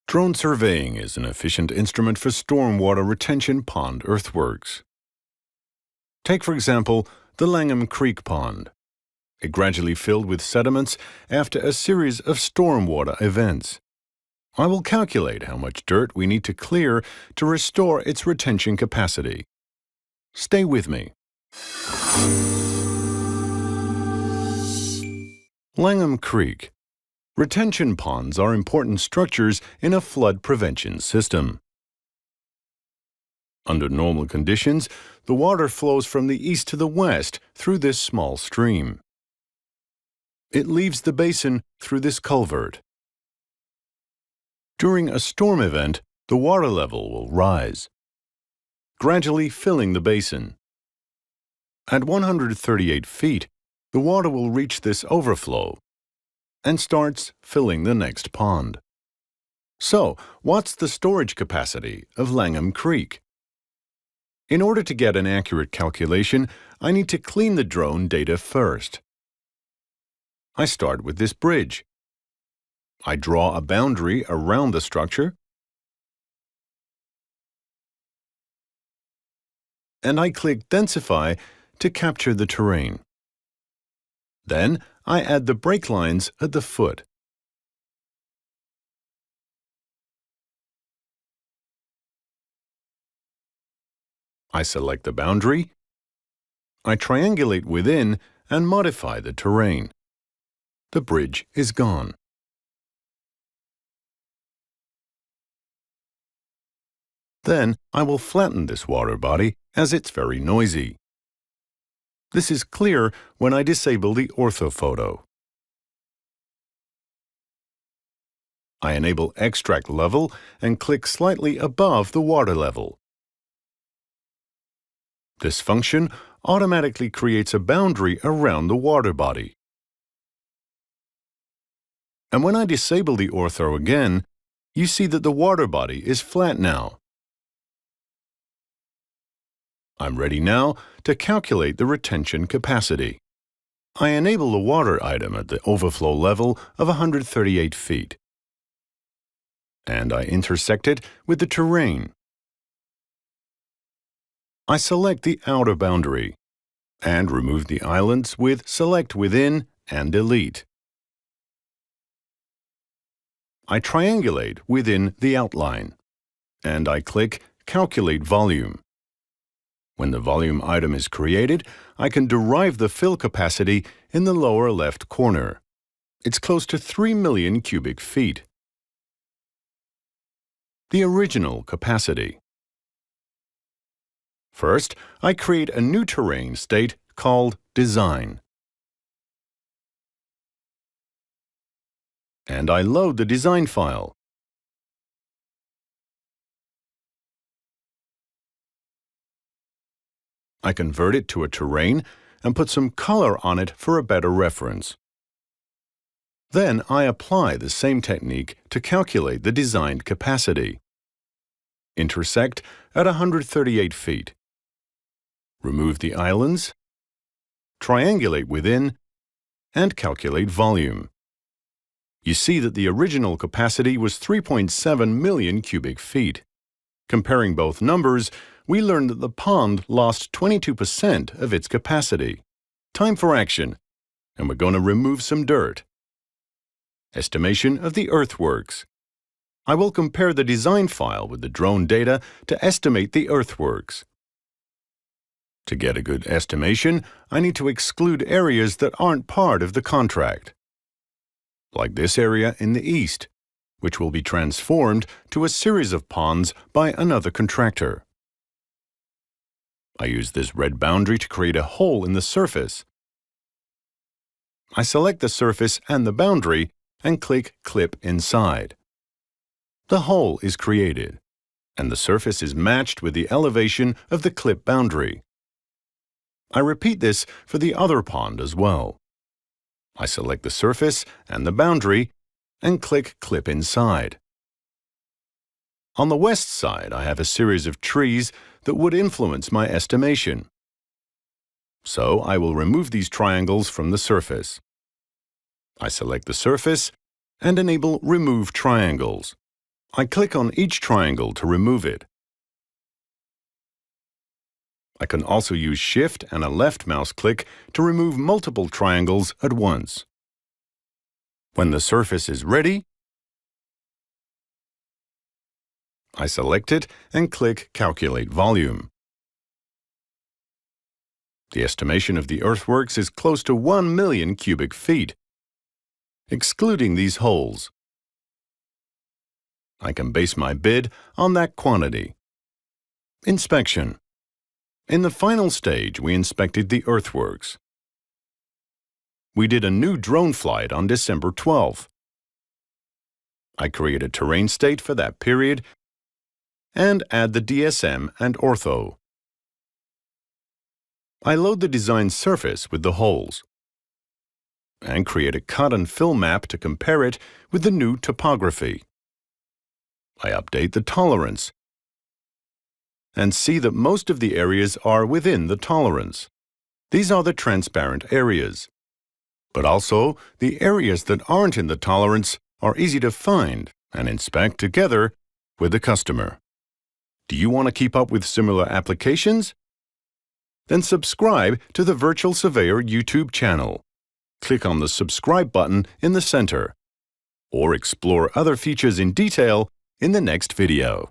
Drone surveying is an efficient instrument for stormwater retention pond earthworks. Take, for example, the Langham Creek pond. It gradually filled with sediments after a series of stormwater events. I will calculate how much dirt we need to clear to restore its retention capacity. Stay with me. Langham Creek. Retention ponds are important structures in a flood prevention system. Under normal conditions, the water flows from the east to the west through this small stream. It leaves the basin through this culvert. During a storm event, the water level will rise, gradually filling the basin. At 138 feet, the water will reach this overflow and starts filling the next pond. So, what's the storage capacity of Langham Creek? In order to get an accurate calculation, I need to clean the drone data first. I start with this bridge. I draw a boundary around the structure, and I click Densify to capture the terrain. Then, I add the break lines at the foot. I select the boundary. I triangulate within and modify the terrain. The bridge is gone. Then, I will flatten this water body as it's very noisy. This is clear when I disable the orthophoto. I enable extract level and click slightly above the water level. This function automatically creates a boundary around the water body. And when I disable the ortho again, you see that the water body is flat now. I'm ready now to calculate the retention capacity. I enable the water item at the overflow level of 138 feet. And I intersect it with the terrain. I select the outer boundary and remove the islands with Select Within and Delete. I triangulate within the outline, and I click Calculate Volume. When the volume item is created, I can derive the fill capacity in the lower left corner. It's close to 3 million cubic feet. The original capacity. First, I create a new terrain state called Design. And I load the design file. I convert it to a terrain and put some color on it for a better reference. Then I apply the same technique to calculate the designed capacity. Intersect at 138 feet. Remove the islands, triangulate within, and calculate volume. You see that the original capacity was 3.7 million cubic feet. Comparing both numbers, we learned that the pond lost 22% of its capacity. Time for action, and we're going to remove some dirt. Estimation of the earthworks. I will compare the design file with the drone data to estimate the earthworks. To get a good estimation, I need to exclude areas that aren't part of the contract, like this area in the east, which will be transformed to a series of ponds by another contractor. I use this red boundary to create a hole in the surface. I select the surface and the boundary and click Clip Inside. The hole is created, and the surface is matched with the elevation of the clip boundary. I repeat this for the other pond as well. I select the surface and the boundary and click Clip Inside. On the west side, I have a series of trees that would influence my estimation. So I will remove these triangles from the surface. I select the surface and enable Remove Triangles. I click on each triangle to remove it. I can also use Shift and a left mouse click to remove multiple triangles at once. When the surface is ready, I select it and click Calculate Volume. The estimation of the earthworks is close to 1 million cubic feet. Excluding these holes, I can base my bid on that quantity. Inspection. In the final stage, we inspected the earthworks. We did a new drone flight on December 12th. I create a terrain state for that period and add the DSM and ortho. I load the design surface with the holes and create a cut and fill map to compare it with the new topography. I update the tolerance and see that most of the areas are within the tolerance. These are the transparent areas. But also, the areas that aren't in the tolerance are easy to find and inspect together with the customer. Do you want to keep up with similar applications? Then subscribe to the Virtual Surveyor YouTube channel. Click on the subscribe button in the center, or explore other features in detail in the next video.